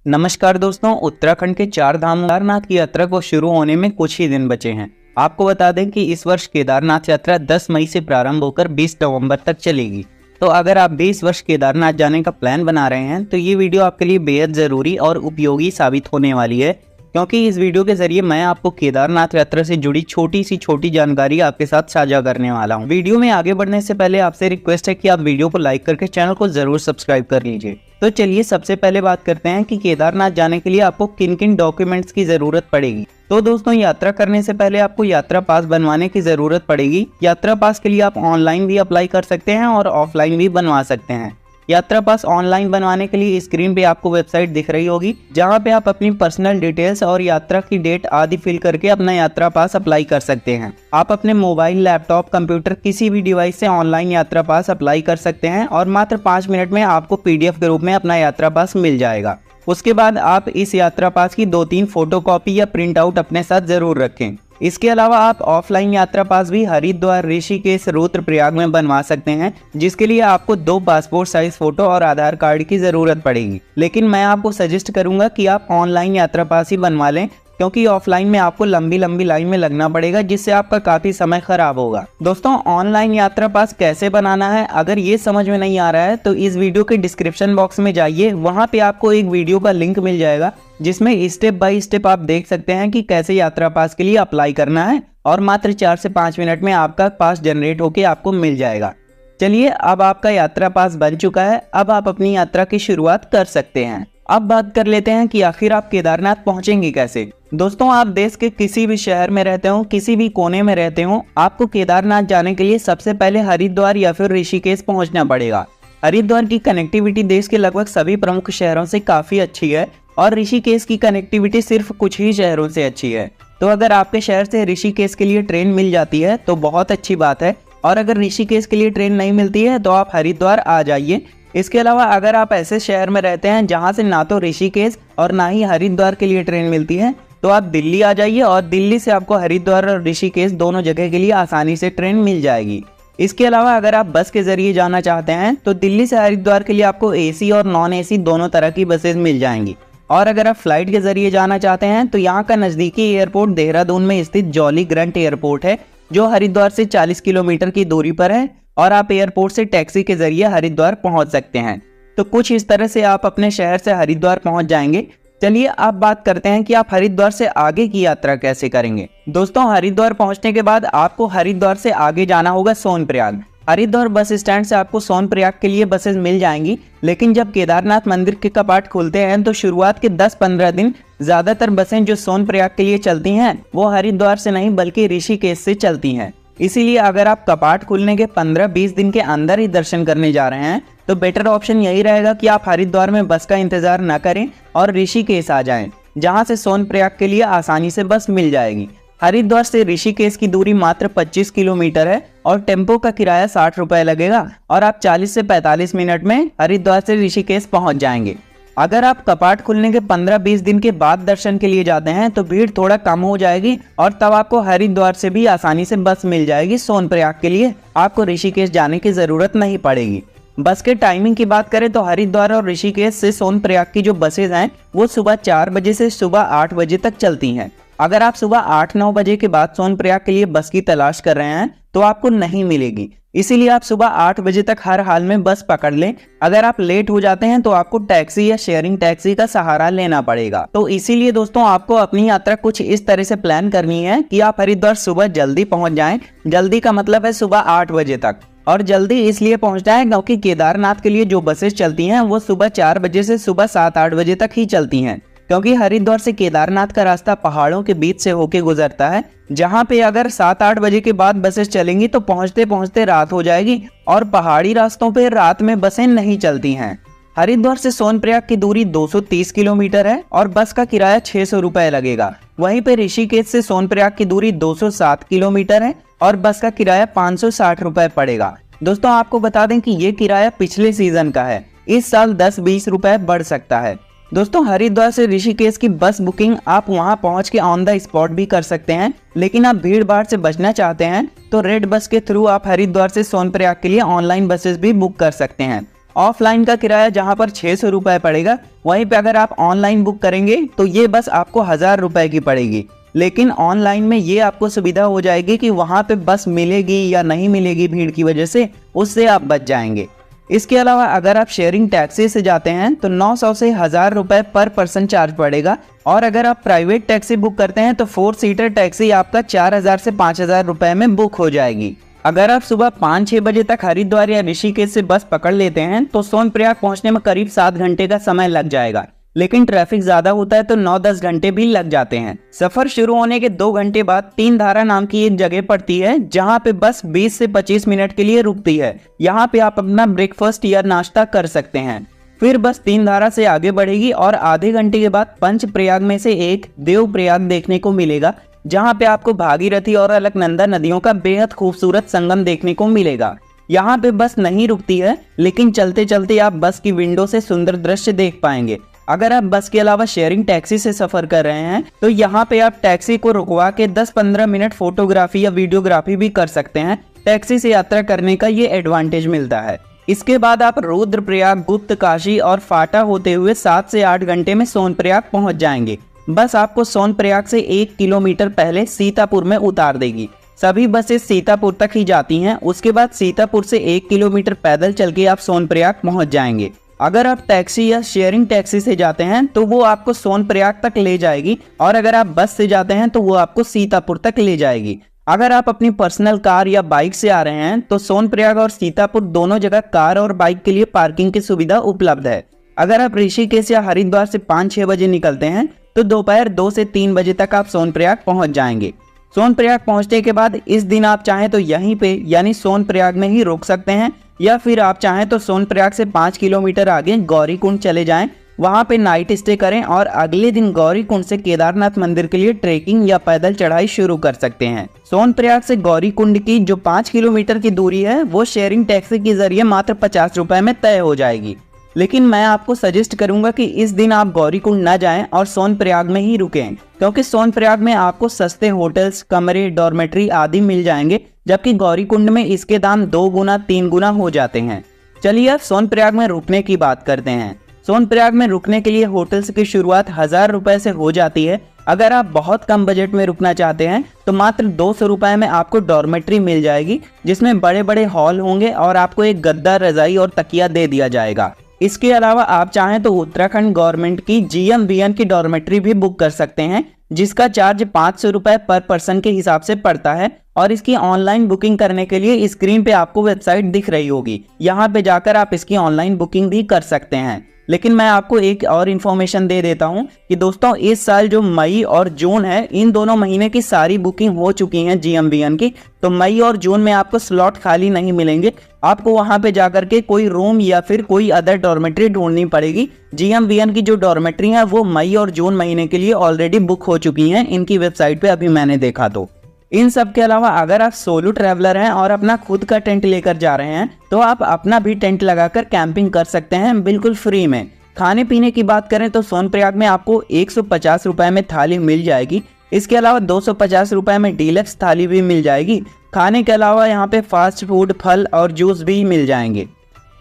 नमस्कार दोस्तों, उत्तराखंड के चार धाम केदारनाथ की यात्रा को शुरू होने में कुछ ही दिन बचे हैं। आपको बता दें कि इस वर्ष केदारनाथ यात्रा 10 मई से प्रारंभ होकर 20 नवंबर तक चलेगी। तो अगर आप भी इस वर्ष केदारनाथ जाने का प्लान बना रहे हैं तो ये वीडियो आपके लिए बेहद ज़रूरी और उपयोगी साबित होने वाली है, क्योंकि इस वीडियो के जरिए मैं आपको केदारनाथ यात्रा से जुड़ी छोटी जानकारी आपके साथ साझा करने वाला हूँ। वीडियो में आगे बढ़ने से पहले आपसे रिक्वेस्ट है कि आप वीडियो को लाइक करके चैनल को जरूर सब्सक्राइब कर लीजिए। तो चलिए सबसे पहले बात करते हैं कि केदारनाथ जाने के लिए आपको किन किन डॉक्यूमेंट्स की जरूरत पड़ेगी। तो दोस्तों, यात्रा करने से पहले आपको यात्रा पास बनवाने की जरूरत पड़ेगी। यात्रा पास के लिए आप ऑनलाइन भी अप्लाई कर सकते हैं और ऑफलाइन भी बनवा सकते हैं। यात्रा पास ऑनलाइन बनवाने के लिए स्क्रीन पे आपको वेबसाइट दिख रही होगी, जहां पे आप अपनी पर्सनल डिटेल्स और यात्रा की डेट आदि फिल करके अपना यात्रा पास अप्लाई कर सकते हैं। आप अपने मोबाइल, लैपटॉप, कंप्यूटर किसी भी डिवाइस से ऑनलाइन यात्रा पास अप्लाई कर सकते हैं और मात्र 5 मिनट में आपको PDF के रूप में अपना यात्रा पास मिल जाएगा। उसके बाद आप इस यात्रा पास की 2-3 फोटोकॉपी या प्रिंट आउट अपने साथ जरूर रखें। इसके अलावा आप ऑफलाइन यात्रा पास भी हरिद्वार, ऋषिकेश, रुद्रप्रयाग में बनवा सकते हैं, जिसके लिए आपको 2 पासपोर्ट साइज फोटो और आधार कार्ड की जरूरत पड़ेगी। लेकिन मैं आपको सजेस्ट करूंगा कि आप ऑनलाइन यात्रा पास ही बनवा लें, क्योंकि ऑफलाइन में आपको लंबी लाइन में लगना पड़ेगा, जिससे आपका काफी समय खराब होगा। दोस्तों, ऑनलाइन यात्रा पास कैसे बनाना है, अगर ये समझ में नहीं आ रहा है तो इस वीडियो के डिस्क्रिप्शन बॉक्स में जाइए। वहां पे आपको एक वीडियो का लिंक मिल जाएगा, जिसमें स्टेप बाय स्टेप आप देख सकते हैं कि कैसे यात्रा पास के लिए अप्लाई करना है, और मात्र 4 से 5 मिनट में आपका पास जनरेट होके आपको मिल जाएगा। चलिए, अब आपका यात्रा पास बन चुका है। अब आप अपनी यात्रा की शुरुआत कर सकते हैं। अब बात कर लेते हैं कि आखिर आप केदारनाथ पहुंचेंगे कैसे। दोस्तों, आप देश के किसी भी शहर में रहते हो, किसी भी कोने में रहते हो, आपको केदारनाथ जाने के लिए सबसे पहले हरिद्वार या फिर ऋषिकेश पहुंचना पड़ेगा। हरिद्वार की कनेक्टिविटी देश के लगभग सभी प्रमुख शहरों से काफी अच्छी है और ऋषिकेश की कनेक्टिविटी सिर्फ कुछ ही शहरों से अच्छी है। तो अगर आपके शहर से ऋषिकेश के लिए ट्रेन मिल जाती है तो बहुत अच्छी बात है, और अगर ऋषिकेश के लिए ट्रेन नहीं मिलती है तो आप हरिद्वार आ जाइए। इसके अलावा अगर आप ऐसे शहर में रहते हैं जहां से ना तो ऋषिकेश और ना ही हरिद्वार के लिए ट्रेन मिलती है, तो आप दिल्ली आ जाइए और दिल्ली से आपको हरिद्वार और ऋषिकेश दोनों जगह के लिए आसानी से ट्रेन मिल जाएगी। इसके अलावा अगर आप बस के जरिए जाना चाहते हैं तो दिल्ली से हरिद्वार के लिए आपको AC और नॉन AC दोनों तरह की बसेज मिल जाएंगी। और अगर आप फ्लाइट के जरिए जाना चाहते हैं तो यहाँ का नज़दीकी एयरपोर्ट देहरादून में स्थित जॉली ग्रंट एयरपोर्ट है, जो हरिद्वार से 40 किलोमीटर की दूरी पर है, और आप एयरपोर्ट से टैक्सी के जरिए हरिद्वार पहुंच सकते हैं। तो कुछ इस तरह से आप अपने शहर से हरिद्वार पहुंच जाएंगे। चलिए अब बात करते हैं कि आप हरिद्वार से आगे की यात्रा कैसे करेंगे। दोस्तों, हरिद्वार पहुंचने के बाद आपको हरिद्वार से आगे जाना होगा सोनप्रयाग। हरिद्वार बस स्टैंड से आपको सोनप्रयाग के लिए बसेस मिल जाएंगी, लेकिन जब केदारनाथ मंदिर के कपाट खुलते हैं तो शुरुआत के 10-15 दिन ज्यादातर बसें जो सोनप्रयाग के लिए चलती हैं वो हरिद्वार से नहीं बल्कि ऋषिकेश से चलती हैं। इसीलिए अगर आप कपाट खुलने के 15-20 दिन के अंदर ही दर्शन करने जा रहे हैं तो बेटर ऑप्शन यही रहेगा कि आप हरिद्वार में बस का इंतजार न करें और ऋषिकेश आ जाएं, जहां से सोनप्रयाग के लिए आसानी से बस मिल जाएगी। हरिद्वार से ऋषिकेश की दूरी मात्र 25 किलोमीटर है और टेम्पो का किराया 60 रुपए लगेगा, और आप 40 से 45 मिनट में हरिद्वार से ऋषिकेश पहुंच जाएंगे। अगर आप कपाट खुलने के 15-20 दिन के बाद दर्शन के लिए जाते हैं तो भीड़ थोड़ा कम हो जाएगी, और तब आपको हरिद्वार से भी आसानी से बस मिल जाएगी सोनप्रयाग के लिए। आपको ऋषिकेश जाने की जरूरत नहीं पड़ेगी। बस के टाइमिंग की बात करें तो हरिद्वार और ऋषिकेश से सोनप्रयाग की जो बसेज हैं वो सुबह 4 बजे से सुबह 8 बजे तक चलती हैं। अगर आप सुबह 8-9 बजे के बाद सोनप्रयाग के लिए बस की तलाश कर रहे हैं तो आपको नहीं मिलेगी, इसीलिए आप सुबह 8 बजे तक हर हाल में बस पकड़ लें। अगर आप लेट हो जाते हैं तो आपको टैक्सी या शेयरिंग टैक्सी का सहारा लेना पड़ेगा। तो इसीलिए दोस्तों, आपको अपनी यात्रा कुछ इस तरह से प्लान करनी है कि आप हरिद्वार सुबह जल्दी पहुंच जाएं। जल्दी का मतलब है सुबह 8 बजे तक, और जल्दी इसलिए पहुंचना है क्योंकि केदारनाथ के लिए जो बसेस चलती हैं वो सुबह 4 बजे से सुबह 7-8 बजे तक ही चलती हैं, क्योंकि हरिद्वार से केदारनाथ का रास्ता पहाड़ों के बीच से होके गुजरता है, जहां पे अगर 7-8 बजे के बाद बसेस चलेंगी तो पहुंचते पहुंचते रात हो जाएगी, और पहाड़ी रास्तों पे रात में बसें नहीं चलती हैं। हरिद्वार से सोनप्रयाग की दूरी 230 किलोमीटर है और बस का किराया 600 रुपए लगेगा। वहीं पे ऋषिकेश से सोनप्रयाग की दूरी 207 किलोमीटर है और बस का किराया 560 रुपए पड़ेगा। दोस्तों, आपको बता दें कि ये किराया पिछले सीजन का है, इस साल 10-20 रुपए बढ़ सकता है। दोस्तों, हरिद्वार से ऋषिकेश की बस बुकिंग आप वहां पहुंच के ऑन द स्पॉट भी कर सकते हैं, लेकिन आप भीड़ भाड़ से बचना चाहते हैं तो रेड बस के थ्रू आप हरिद्वार से सोनप्रयाग के लिए ऑनलाइन बसेस भी बुक कर सकते हैं। ऑफलाइन का किराया जहां पर 600 रुपये पड़ेगा, वहीं पे अगर आप ऑनलाइन बुक करेंगे तो ये बस आपको 1000 रुपये की पड़ेगी। लेकिन ऑनलाइन में ये आपको सुविधा हो जाएगी कि वहां पे बस मिलेगी या नहीं मिलेगी भीड़ की वजह से, उससे आप बच जाएंगे। इसके अलावा अगर आप शेयरिंग टैक्सी से जाते हैं तो 900 से 1000 रुपये पर पर्सन चार्ज पड़ेगा, और अगर आप प्राइवेट टैक्सी बुक करते हैं तो 4 सीटर टैक्सी आपका 4000 से 5000 रुपये में बुक हो जाएगी। अगर आप सुबह 5-6 बजे तक हरिद्वार या ऋषिकेश से बस पकड़ लेते हैं तो सोनप्रयाग पहुंचने में करीब 7 घंटे का समय लग जाएगा, लेकिन ट्रैफिक ज्यादा होता है तो 9-10 घंटे भी लग जाते हैं। सफर शुरू होने के 2 घंटे बाद तीन धारा नाम की एक जगह पड़ती है जहां पे बस 20 से 25 मिनट के लिए रुकती है। यहां पे आप अपना ब्रेकफास्ट या नाश्ता कर सकते हैं। फिर बस तीन धारा से आगे बढ़ेगी और आधे घंटे के बाद पंच प्रयाग में से एक देवप्रयाग देखने को मिलेगा, जहां पे आपको भागीरथी और अलकनंदा नदियों का बेहद खूबसूरत संगम देखने को मिलेगा। यहाँ पे बस नहीं रुकती है, लेकिन चलते चलते आप बस की विंडो से सुंदर दृश्य देख पाएंगे। अगर आप बस के अलावा शेयरिंग टैक्सी से सफर कर रहे हैं तो यहाँ पे आप टैक्सी को रुकवा के 10-15 मिनट फोटोग्राफी या वीडियोग्राफी भी कर सकते हैं। टैक्सी से यात्रा करने का ये एडवांटेज मिलता है। इसके बाद आप रुद्रप्रयाग, गुप्त काशी और फाटा होते हुए 7 से 8 घंटे में सोनप्रयाग पहुंच जाएंगे। बस आपको सोनप्रयाग से 1 किलोमीटर पहले सीतापुर में उतार देगी। सभी बसें सीतापुर तक ही जाती हैं। उसके बाद सीतापुर से 1 किलोमीटर पैदल चल के आप सोनप्रयाग पहुंच जाएंगे। अगर आप टैक्सी या शेयरिंग टैक्सी से जाते हैं तो वो आपको सोनप्रयाग तक ले जाएगी, और अगर आप बस से जाते हैं तो वो आपको सीतापुर तक ले जाएगी। अगर आप अपनी पर्सनल कार या बाइक से आ रहे हैं तो सोनप्रयाग और सीतापुर दोनों जगह कार और बाइक के लिए पार्किंग की सुविधा उपलब्ध है। अगर आप ऋषिकेश या हरिद्वार से 5-6 बजे निकलते हैं तो दोपहर 2 से 3 बजे तक आप सोनप्रयाग पहुंच जाएंगे। सोनप्रयाग पहुंचने के बाद इस दिन आप चाहें तो यहीं पे यानी सोनप्रयाग में ही रुक सकते हैं, या फिर आप चाहें तो सोनप्रयाग से 5 किलोमीटर आगे गौरीकुंड चले जाएं, वहां पे नाइट स्टे करें और अगले दिन गौरीकुंड से केदारनाथ मंदिर के लिए ट्रेकिंग या पैदल चढ़ाई शुरू कर सकते हैं। सोनप्रयाग से गौरीकुंड की जो 5 किलोमीटर की दूरी है वो शेयरिंग टैक्सी के जरिए मात्र 50 रुपए में तय हो जाएगी। लेकिन मैं आपको सजेस्ट करूंगा कि इस दिन आप गौरीकुंड न जाएं और सोनप्रयाग में ही रुकें, क्योंकि सोनप्रयाग में आपको सस्ते होटल्स, कमरे, डॉर्मेट्री आदि मिल जाएंगे, जबकि गौरीकुंड में इसके दाम 2 गुना 3 गुना हो जाते हैं। चलिए अब सोनप्रयाग में रुकने की बात करते हैं। सोनप्रयाग में रुकने के लिए होटल्स की शुरुआत 1000 रुपए से हो जाती है। अगर आप बहुत कम बजट में रुकना चाहते हैं तो मात्र 200 रुपए में आपको डॉर्मेट्री मिल जाएगी, जिसमें बड़े बड़े हॉल होंगे और आपको एक गद्दा, रजाई और तकिया दे दिया जाएगा। इसके अलावा आप चाहें तो उत्तराखंड गवर्नमेंट की GMVN की डॉर्मेट्री भी बुक कर सकते हैं, जिसका चार्ज 500 रुपए पर पर्सन के हिसाब से पड़ता है। और इसकी ऑनलाइन बुकिंग करने के लिए स्क्रीन पे आपको वेबसाइट दिख रही होगी, यहाँ पे जाकर आप इसकी ऑनलाइन बुकिंग भी कर सकते हैं। लेकिन मैं आपको एक और इन्फॉर्मेशन दे देता हूं कि दोस्तों इस साल जो मई और जून है, इन दोनों महीने की सारी बुकिंग हो चुकी हैं GMVN की। तो मई और जून में आपको स्लॉट खाली नहीं मिलेंगे, आपको वहां पे जाकर के कोई रूम या फिर कोई अदर डॉर्मेट्री ढूंढनी पड़ेगी। GMVN की जो डॉर्मेट्री है वो मई और जून महीने के लिए ऑलरेडी बुक हो चुकी हैं इनकी वेबसाइट पे, अभी मैंने देखा। तो इन सब के अलावा अगर आप सोलो ट्रैवलर हैं और अपना खुद का टेंट लेकर जा रहे हैं तो आप अपना भी टेंट लगाकर कैंपिंग कर सकते हैं बिल्कुल फ्री में। खाने पीने की बात करें तो सोनप्रयाग में आपको 150 रुपए में थाली मिल जाएगी। इसके अलावा 250 रुपए में डीलक्स थाली भी मिल जाएगी। खाने के अलावा यहाँ पे फास्ट फूड, फल और जूस भी मिल जाएंगे।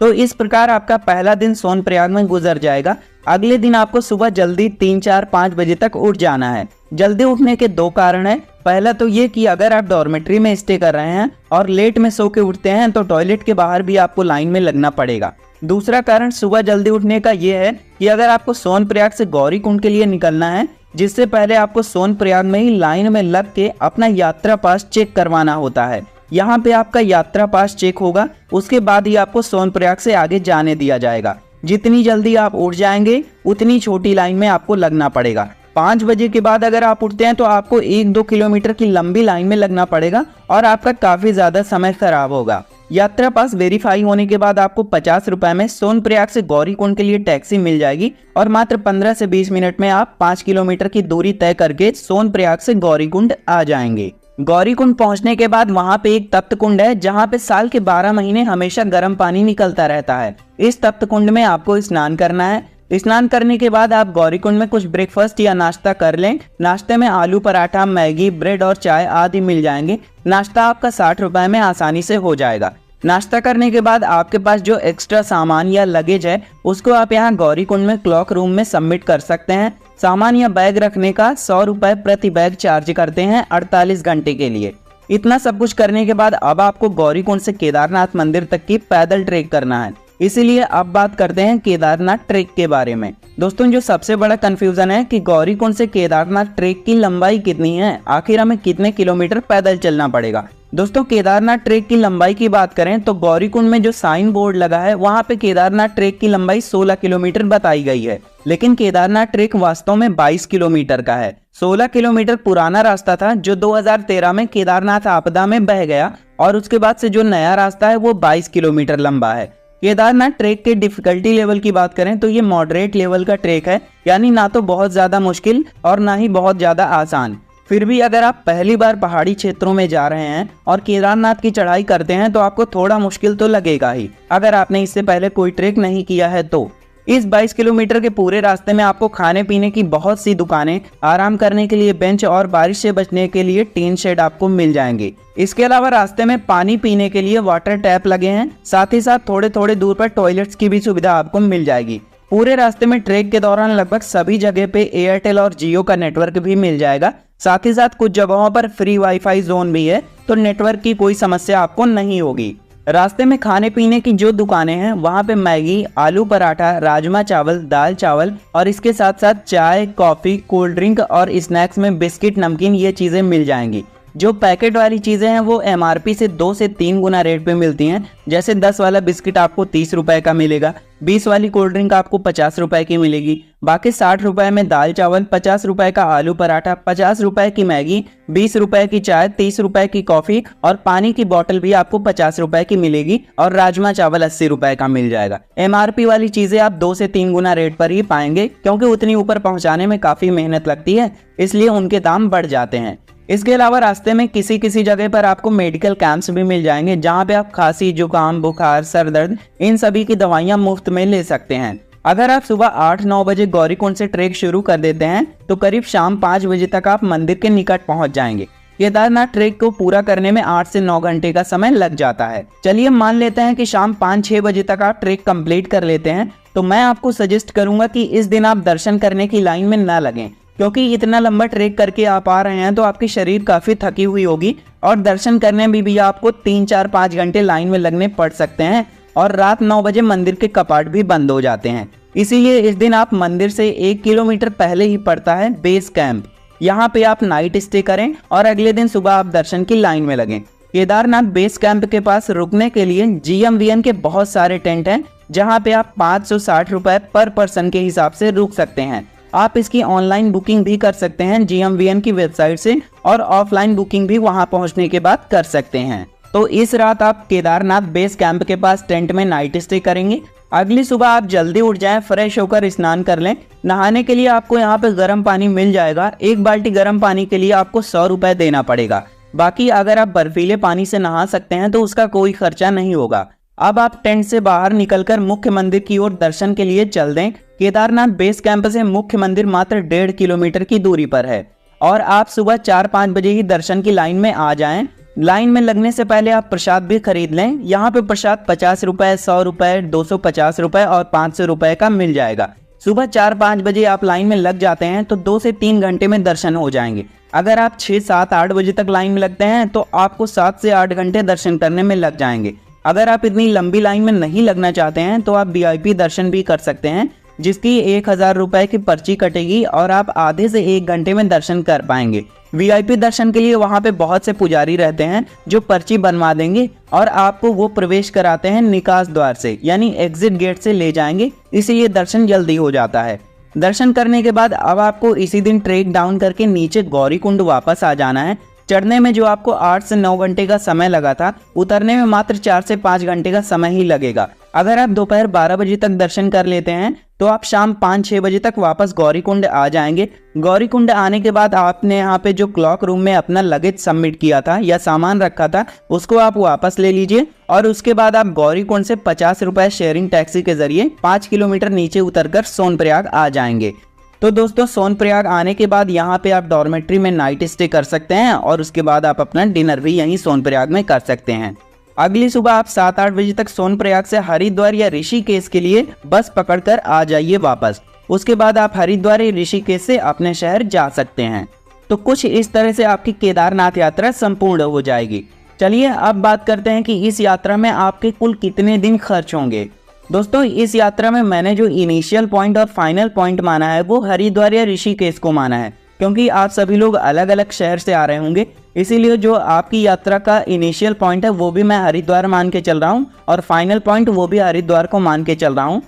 तो इस प्रकार आपका पहला दिन सोनप्रयाग में गुजर जाएगा। अगले दिन आपको सुबह जल्दी 3, 4, 5 बजे तक उठ जाना है। जल्दी उठने के 2 कारण है। पहला तो ये कि अगर आप डॉर्मेट्री में स्टे कर रहे हैं और लेट में सो के उठते हैं तो टॉयलेट के बाहर भी आपको लाइन में लगना पड़ेगा। दूसरा कारण सुबह जल्दी उठने का ये है कि अगर आपको सोनप्रयाग से गौरीकुंड के लिए निकलना है, जिससे पहले आपको सोनप्रयाग में ही लाइन में लग के अपना यात्रा पास चेक करवाना होता है। यहाँ पे आपका यात्रा पास चेक होगा, उसके बाद ही आपको सोनप्रयाग से आगे जाने दिया जाएगा। जितनी जल्दी आप उठ जाएंगे उतनी छोटी लाइन में आपको लगना पड़ेगा। 5 बजे के बाद अगर आप उठते हैं तो आपको 1-2 किलोमीटर की लंबी लाइन में लगना पड़ेगा और आपका काफी ज्यादा समय खराब होगा। यात्रा पास वेरीफाई होने के बाद आपको 50 रुपए में सोनप्रयाग से गौरीकुंड के लिए टैक्सी मिल जाएगी और मात्र 15 से 20 मिनट में आप 5 किलोमीटर की दूरी तय करके सोनप्रयाग से गौरीकुंड आ जाएंगे। गौरीकुंड पहुंचने के बाद वहां पे एक तप्त कुंड है, जहां पे साल के 12 महीने हमेशा गर्म पानी निकलता रहता है। इस तप्त कुंड में आपको स्नान करना है। स्नान करने के बाद आप गौरीकुंड में कुछ ब्रेकफास्ट या नाश्ता कर लें। नाश्ते में आलू पराठा, मैगी, ब्रेड और चाय आदि मिल जाएंगे। नाश्ता आपका 60 रुपए में आसानी से हो जाएगा। नाश्ता करने के बाद आपके पास जो एक्स्ट्रा सामान या लगेज है उसको आप यहाँ गौरीकुंड में क्लॉक रूम में सबमिट कर सकते हैं। सामान या बैग रखने का 100 रुपए प्रति बैग चार्ज करते हैं 48 घंटे के लिए। इतना सब कुछ करने के बाद अब आपको गौरीकुंड से केदारनाथ मंदिर तक की पैदल ट्रेक करना है। इसीलिए अब बात करते हैं केदारनाथ ट्रेक के बारे में। दोस्तों, जो सबसे बड़ा कंफ्यूजन है कि गौरीकुंड से केदारनाथ ट्रेक की लंबाई कितनी है, आखिर हमें कितने किलोमीटर पैदल चलना पड़ेगा। दोस्तों, केदारनाथ ट्रेक की लंबाई की बात करें तो गौरीकुंड में जो साइन बोर्ड लगा है वहां पे केदारनाथ ट्रेक की लंबाई 16 किलोमीटर बताई गई है, लेकिन केदारनाथ ट्रेक वास्तव में 22 किलोमीटर का है। 16 किलोमीटर पुराना रास्ता था जो 2013 में केदारनाथ आपदा में बह गया और उसके बाद से जो नया रास्ता है वो 22 किलोमीटर लंबा है। केदारनाथ ट्रेक के डिफिकल्टी लेवल की बात करें तो ये मॉडरेट लेवल का ट्रेक है, यानी ना तो बहुत ज्यादा मुश्किल और ना ही बहुत ज्यादा आसान। फिर भी अगर आप पहली बार पहाड़ी क्षेत्रों में जा रहे हैं और केदारनाथ की चढ़ाई करते हैं तो आपको थोड़ा मुश्किल तो लगेगा ही, अगर आपने इससे पहले कोई ट्रेक नहीं किया है तो। इस 22 किलोमीटर के पूरे रास्ते में आपको खाने पीने की बहुत सी दुकानें, आराम करने के लिए बेंच और बारिश से बचने के लिए टीन शेड आपको मिल जाएंगे। इसके अलावा रास्ते में पानी पीने के लिए वाटर टैप लगे हैं, साथ ही साथ थोड़े थोड़े दूर पर टॉयलेट्स की भी सुविधा आपको मिल जाएगी। पूरे रास्ते में ट्रेक के दौरान लगभग सभी जगह पे एयरटेल और जियो का नेटवर्क भी मिल जाएगा। साथ ही साथ कुछ जगहों पर फ्री वाईफाई जोन भी है, तो नेटवर्क की कोई समस्या आपको नहीं होगी। रास्ते में खाने पीने की जो दुकानें हैं वहां पे मैगी, आलू पराठा, राजमा चावल, दाल चावल और इसके साथ साथ चाय, कॉफी, कोल्ड ड्रिंक और स्नैक्स में बिस्किट, नमकीन ये चीजें मिल जाएंगी। जो पैकेट वाली चीजें हैं वो MRP से 2 से 3 गुना रेट पे मिलती हैं। जैसे 10 वाला बिस्किट आपको 30 रुपए का मिलेगा, 20 वाली कोल्ड ड्रिंक आपको 50 रुपए की मिलेगी, बाकी 60 रुपए में दाल चावल, 50 रुपए का आलू पराठा, 50 रुपए की मैगी, 20 रुपए की चाय, 30 रुपए की कॉफी और पानी की बोतल भी आपको 50 रुपए की मिलेगी और राजमा चावल 80 रुपए का मिल जाएगा। MRP वाली चीजें आप 2 से 3 गुना रेट पर ही पाएंगे, क्योंकि उतनी ऊपर पहुंचाने में काफी मेहनत लगती है, इसलिए उनके दाम बढ़ जाते हैं। इसके अलावा रास्ते में किसी किसी जगह पर आपको मेडिकल कैंप्स भी मिल जाएंगे, जहां पे आप खांसी, जुकाम, बुखार, सर दर्द इन सभी की दवाइयां मुफ्त में ले सकते हैं। अगर आप सुबह 8-9 बजे गौरीकुंड से ट्रेक शुरू कर देते हैं तो करीब शाम 5 बजे तक आप मंदिर के निकट पहुंच जाएंगे। केदारनाथ ट्रेक को पूरा करने में 8 से 9 घंटे का समय लग जाता है। चलिए मान लेते हैं कि शाम 5-6 बजे तक आप ट्रेक कंप्लीट कर लेते हैं, तो मैं आपको सजेस्ट करूंगा कि इस दिन आप दर्शन करने की लाइन में ना लगें, क्योंकि इतना लंबा ट्रेक करके आप आ रहे हैं तो आपकी शरीर काफी थकी हुई होगी और दर्शन करने में भी आपको 3-4-5 घंटे लाइन में लगने पड़ सकते हैं और रात 9 बजे मंदिर के कपाट भी बंद हो जाते हैं। इसीलिए इस दिन आप मंदिर से 1 किलोमीटर पहले ही पड़ता है बेस कैंप। यहाँ पे आप नाइट स्टे करें और अगले दिन सुबह आप दर्शन की लाइन में लगें। केदारनाथ बेस कैंप के पास रुकने के लिए GMVN के बहुत सारे टेंट हैं, जहाँ पे आप 560 रुपए पर पर्सन के हिसाब से रुक सकते हैं। आप इसकी ऑनलाइन बुकिंग भी कर सकते हैं GMVN की वेबसाइट से और ऑफलाइन बुकिंग भी वहां पहुंचने के बाद कर सकते हैं। तो इस रात आप केदारनाथ बेस कैंप के पास टेंट में नाइट स्टे करेंगे। अगली सुबह आप जल्दी उठ जाएं, फ्रेश होकर स्नान कर लें। नहाने के लिए आपको यहाँ पे गर्म पानी मिल जाएगा। 1 बाल्टी गर्म पानी के लिए आपको 100 रुपए देना पड़ेगा। बाकी अगर आप बर्फीले पानी से नहा सकते हैं तो उसका कोई खर्चा नहीं होगा। अब आप टेंट से बाहर निकलकर मुख्य मंदिर की ओर दर्शन के लिए चल दें। केदारनाथ बेस कैंप से मुख्य मंदिर मात्र 1.5 किलोमीटर की दूरी पर है और आप सुबह 4-5 बजे ही दर्शन की लाइन में आ जाएं। लाइन में लगने से पहले आप प्रसाद भी खरीद लें। यहाँ पे प्रसाद 50 रुपए, 100 रुपए, 250 रुपए और 500 रुपए का मिल जाएगा। सुबह 4-5 बजे आप लाइन में लग जाते हैं तो 2 से 3 घंटे में दर्शन हो जाएंगे। अगर आप 6-7-8 बजे तक लाइन में लगते हैं तो आपको 7 से 8 घंटे दर्शन करने में लग जाएंगे। अगर आप इतनी लंबी लाइन में नहीं लगना चाहते हैं तो आप VIP दर्शन भी कर सकते हैं, जिसकी 1000 रुपए की पर्ची कटेगी और आप आधे से 1 घंटे में दर्शन कर पाएंगे। VIP दर्शन के लिए वहां पे बहुत से पुजारी रहते हैं जो पर्ची बनवा देंगे और आपको वो प्रवेश कराते हैं निकास द्वार से, यानी एग्जिट गेट से ले जाएंगे, इसीलिए दर्शन जल्दी हो जाता है। दर्शन करने के बाद अब आपको इसी दिन ट्रेक डाउन करके नीचे गौरीकुंड वापस आ जाना है। चढ़ने में जो आपको 8 से 9 घंटे का समय लगा था, उतरने में मात्र 4 से 5 घंटे का समय ही लगेगा। अगर आप दोपहर 12 बजे तक दर्शन कर लेते हैं तो आप शाम 5-6 बजे तक वापस गौरीकुंड आ जाएंगे। गौरीकुंड आने के बाद आपने यहाँ पे जो क्लॉक रूम में अपना लगेज सबमिट किया था या सामान रखा था उसको आप वापस ले लीजिए और उसके बाद आप गौरीकुंड से 50 रुपए शेयरिंग टैक्सी के जरिए 5 किलोमीटर नीचे उतरकर सोनप्रयाग आ जाएंगे। तो दोस्तों, सोनप्रयाग आने के बाद यहाँ पे आप डॉर्मेट्री में नाइट स्टे कर सकते हैं और उसके बाद आप अपना डिनर भी यहीं सोनप्रयाग में कर सकते हैं। अगली सुबह आप 7-8 बजे तक सोनप्रयाग से हरिद्वार या ऋषिकेश के लिए बस पकड़कर आ जाइए वापस। उसके बाद आप हरिद्वार या ऋषिकेश से अपने शहर जा सकते हैं। तो कुछ इस तरह से आपकी केदारनाथ यात्रा संपूर्ण हो जाएगी। चलिए अब बात करते हैं कि इस यात्रा में आपके कुल कितने दिन खर्च होंगे। दोस्तों इस यात्रा में मैंने जो इनिशियल पॉइंट और फाइनल पॉइंट माना है वो हरिद्वार या ऋषिकेश को माना है, क्योंकि आप सभी लोग अलग अलग शहर से आ रहे होंगे, इसीलिए जो आपकी यात्रा का इनिशियल पॉइंट है वो भी मैं हरिद्वार मान के चल रहा हूँ और फाइनल पॉइंट वो भी हरिद्वार को मान के चल रहा हूँ।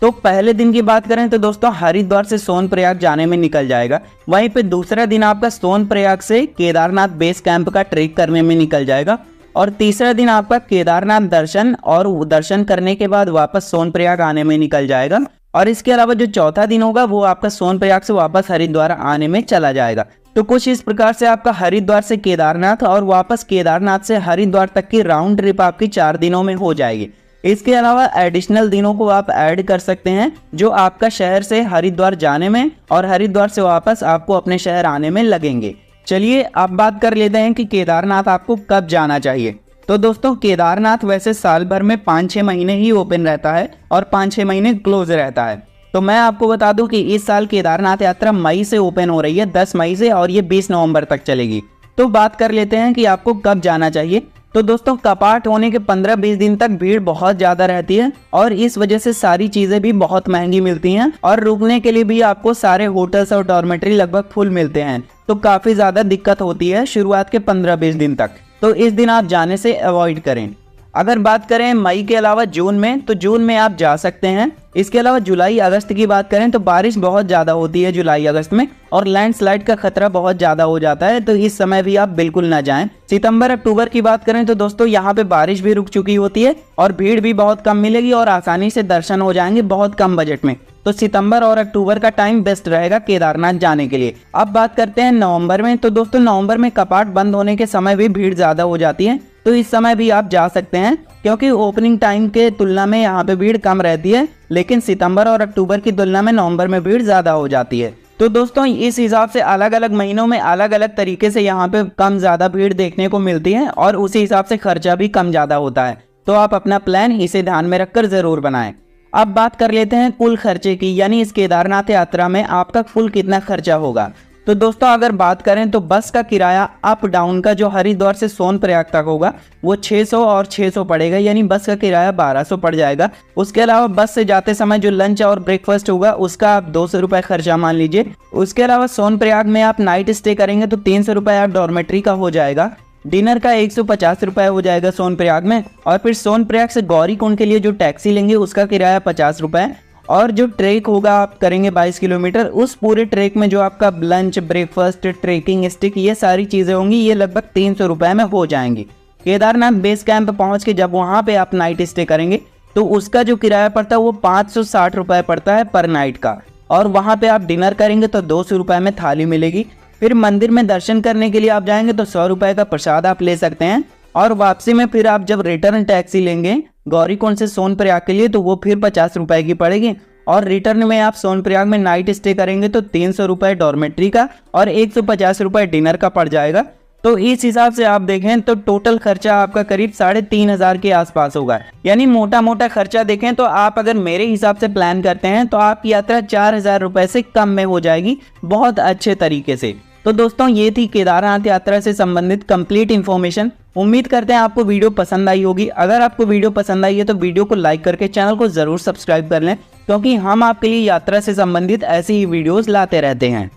तो पहले दिन की बात करें तो दोस्तों हरिद्वार से सोनप्रयाग जाने में निकल जाएगा। वहीं पे दूसरा दिन आपका सोनप्रयाग से केदारनाथ बेस कैंप का ट्रेक करने में निकल जाएगा और तीसरा दिन आपका केदारनाथ दर्शन और दर्शन करने के बाद वापस सोनप्रयाग आने में निकल जाएगा। और इसके अलावा जो चौथा दिन होगा वो आपका सोनप्रयाग से वापस हरिद्वार आने में चला जाएगा। तो कुछ इस प्रकार से आपका हरिद्वार से केदारनाथ और वापस केदारनाथ से हरिद्वार तक की राउंड ट्रिप आपकी 4 दिनों में हो जाएगी। इसके अलावा एडिशनल दिनों को आप ऐड कर सकते हैं जो आपका शहर से हरिद्वार जाने में और हरिद्वार से वापस आपको अपने शहर आने में लगेंगे। चलिए अब बात कर लेते हैं कि केदारनाथ आपको कब जाना चाहिए। तो दोस्तों केदारनाथ वैसे साल भर में 5-6 महीने ही ओपन रहता है और 5-6 महीने क्लोज रहता है। तो मैं आपको बता दूं कि इस साल केदारनाथ यात्रा मई से ओपन हो रही है, 10 मई से, और ये 20 नवंबर तक चलेगी। तो बात कर लेते हैं कि आपको कब जाना चाहिए। तो दोस्तों कपाट होने के 15-20 दिन तक भीड़ बहुत ज़्यादा रहती है और इस वजह से सारी चीज़ें भी बहुत महंगी मिलती हैं और रुकने के लिए भी आपको सारे होटल्स और डॉर्मेट्री लगभग फुल मिलते हैं। तो काफ़ी ज़्यादा दिक्कत होती है शुरुआत के 15-20 दिन तक, तो इस दिन आप जाने से अवॉइड करें। अगर बात करें मई के अलावा जून में, तो जून में आप जा सकते हैं। इसके अलावा जुलाई अगस्त की बात करें तो बारिश बहुत ज़्यादा होती है जुलाई अगस्त में और लैंडस्लाइड का खतरा बहुत ज़्यादा हो जाता है, तो इस समय भी आप बिल्कुल ना जाएं। सितंबर अक्टूबर की बात करें तो दोस्तों यहाँ पे बारिश भी रुक चुकी होती है और भीड़ भी बहुत कम मिलेगी और आसानी से दर्शन हो जाएंगे बहुत कम बजट में। तो सितंबर और अक्टूबर का टाइम बेस्ट रहेगा केदारनाथ जाने के लिए। अब बात करते हैं नवंबर में। तो दोस्तों नवंबर में कपाट बंद होने के समय भी भीड़ ज़्यादा हो जाती है, तो इस समय भी आप जा सकते हैं क्योंकि ओपनिंग टाइम के तुलना में यहाँ पे भीड़ कम रहती है, लेकिन सितंबर और अक्टूबर की तुलना में नवंबर में भीड़ ज़्यादा हो जाती है। तो दोस्तों इस हिसाब से अलग अलग महीनों में अलग अलग तरीके से यहाँ पे कम ज़्यादा भीड़ देखने को मिलती है और उसी हिसाब से खर्चा भी कम ज़्यादा होता है। तो आप अपना प्लान इसे ध्यान में रखकर ज़रूर बनाएं। अब बात कर लेते हैं कुल खर्चे की, यानी इस केदारनाथ यात्रा में आपका कुल कितना खर्चा होगा। तो दोस्तों अगर बात करें तो बस का किराया अप डाउन का जो हरिद्वार से सोनप्रयाग तक होगा वो 600 और 600 पड़ेगा, यानी बस का किराया 1200 पड़ जाएगा। उसके अलावा बस से जाते समय जो लंच और ब्रेकफास्ट होगा उसका आप 200 रुपये खर्चा मान लीजिए। उसके अलावा सोनप्रयाग में आप नाइट स्टे करेंगे तो 300 रुपये आप डॉर्मेट्री का हो जाएगा। डिनर का 150 रुपये हो जाएगा सोनप्रयाग में, और फिर सोनप्रयाग से गौरीकुंड के लिए जो टैक्सी लेंगे उसका किराया 50 रुपये, और जो ट्रेक होगा आप करेंगे 22 किलोमीटर, उस पूरे ट्रेक में जो आपका लंच ब्रेकफास्ट ट्रेकिंग स्टिक ये सारी चीज़ें होंगी ये लगभग 300 रुपये में हो जाएंगी। केदारनाथ बेस कैंप पहुँच के जब वहाँ पे आप नाइट स्टे करेंगे तो उसका जो किराया पड़ता है वो 560 रुपये पड़ता है पर नाइट का, और वहाँ पे आप डिनर करेंगे तो 200 रुपये में थाली मिलेगी। फिर मंदिर में दर्शन करने के लिए आप जाएंगे तो 100 रुपये का प्रसाद आप ले सकते हैं, और वापसी में फिर आप जब रिटर्न टैक्सी लेंगे गौरीकुंड से सोनप्रयाग के लिए तो वो फिर 50 रुपये की पड़ेगी, और रिटर्न में आप सोनप्रयाग में नाइट स्टे करेंगे तो 300 रुपये डॉर्मेट्री का और 150 रुपये डिनर का पड़ जाएगा। तो इस हिसाब से आप देखें तो टोटल खर्चा आपका करीब 3500 के आसपास होगा। यानी मोटा मोटा खर्चा देखें तो आप अगर मेरे हिसाब से प्लान करते हैं तो आपकी यात्रा 4000 रुपये से कम में हो जाएगी बहुत अच्छे तरीके से। तो दोस्तों ये थी केदारनाथ यात्रा से संबंधित कंप्लीट इन्फॉर्मेशन। उम्मीद करते हैं आपको वीडियो पसंद आई होगी। अगर आपको वीडियो पसंद आई है तो वीडियो को लाइक करके चैनल को जरूर सब्सक्राइब कर लें, क्योंकि हम आपके लिए यात्रा से संबंधित ऐसी ही वीडियोस लाते रहते हैं।